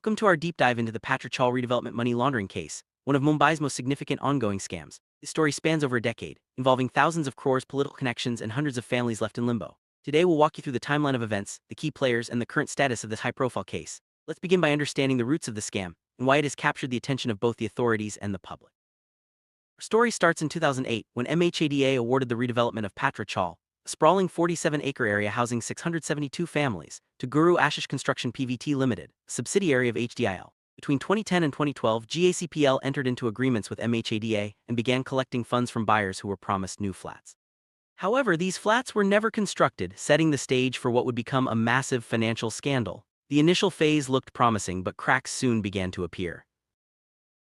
Welcome to our deep dive into the Patra Chawl redevelopment money laundering case, one of Mumbai's most significant ongoing scams. This story spans over a decade, involving thousands of crores, political connections, and hundreds of families left in limbo. Today we'll walk you through the timeline of events, the key players, and the current status of this high-profile case. Let's begin by understanding the roots of the scam and why it has captured the attention of both the authorities and the public. Our story starts in 2008 when MHADA awarded the redevelopment of Patra Chawl, a sprawling 47-acre area housing 672 families, to Guru Ashish Construction Pvt Limited, a subsidiary of HDIL. Between 2010 and 2012, GACPL entered into agreements with MHADA and began collecting funds from buyers who were promised new flats. However, these flats were never constructed, setting the stage for what would become a massive financial scandal. The initial phase looked promising, but cracks soon began to appear.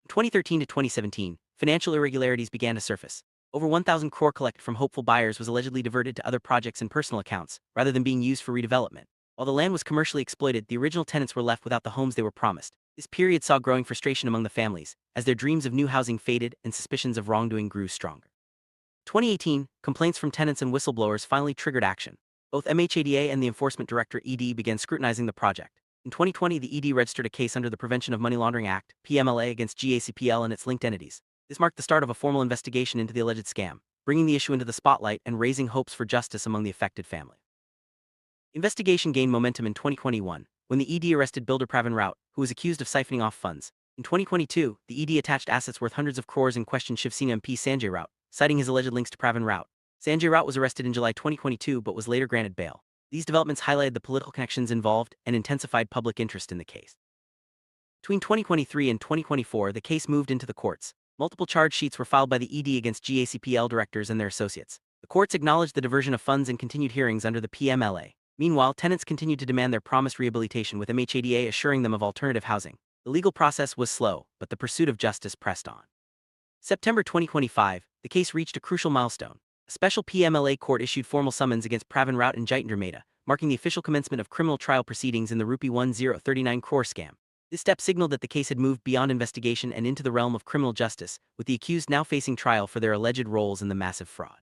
In 2013 to 2017, financial irregularities began to surface. Over 1,000 crore collected from hopeful buyers was allegedly diverted to other projects and personal accounts, rather than being used for redevelopment. While the land was commercially exploited, the original tenants were left without the homes they were promised. This period saw growing frustration among the families, as their dreams of new housing faded and suspicions of wrongdoing grew stronger. 2018, complaints from tenants and whistleblowers finally triggered action. Both MHADA and the Enforcement Director ED began scrutinizing the project. In 2020, the ED registered a case under the Prevention of Money Laundering Act, PMLA, against GACPL and its linked entities. This marked the start of a formal investigation into the alleged scam, bringing the issue into the spotlight and raising hopes for justice among the affected family. Investigation gained momentum in 2021, when the ED arrested builder Pravin Raut, who was accused of siphoning off funds. In 2022, the ED attached assets worth hundreds of crores and questioned Shiv Sena MP Sanjay Raut, citing his alleged links to Pravin Raut. Sanjay Raut was arrested in July 2022 but was later granted bail. These developments highlighted the political connections involved and intensified public interest in the case. Between 2023 and 2024, the case moved into the courts. Multiple charge sheets were filed by the ED against GACPL directors and their associates. The courts acknowledged the diversion of funds and continued hearings under the PMLA. Meanwhile, tenants continued to demand their promised rehabilitation, with MHADA assuring them of alternative housing. The legal process was slow, but the pursuit of justice pressed on. September 2025, the case reached a crucial milestone. A special PMLA court issued formal summons against Pravin Raut and Jitendra Mehta, marking the official commencement of criminal trial proceedings in the Rupee 1039 crore scam. This step signaled that the case had moved beyond investigation and into the realm of criminal justice, with the accused now facing trial for their alleged roles in the massive fraud.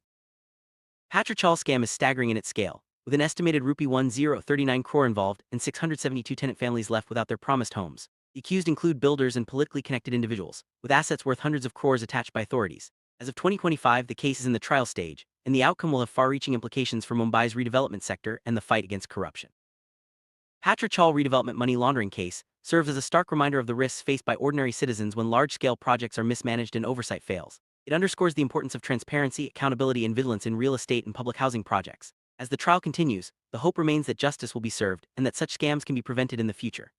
Patra Chawl scam is staggering in its scale, with an estimated Rupee 1039 crore involved and 672 tenant families left without their promised homes. The accused include builders and politically connected individuals, with assets worth hundreds of crores attached by authorities. As of 2025, the case is in the trial stage, and the outcome will have far-reaching implications for Mumbai's redevelopment sector and the fight against corruption. Patra Chawl redevelopment money laundering case serves as a stark reminder of the risks faced by ordinary citizens when large-scale projects are mismanaged and oversight fails. It underscores the importance of transparency, accountability, and vigilance in real estate and public housing projects. As the trial continues, the hope remains that justice will be served and that such scams can be prevented in the future.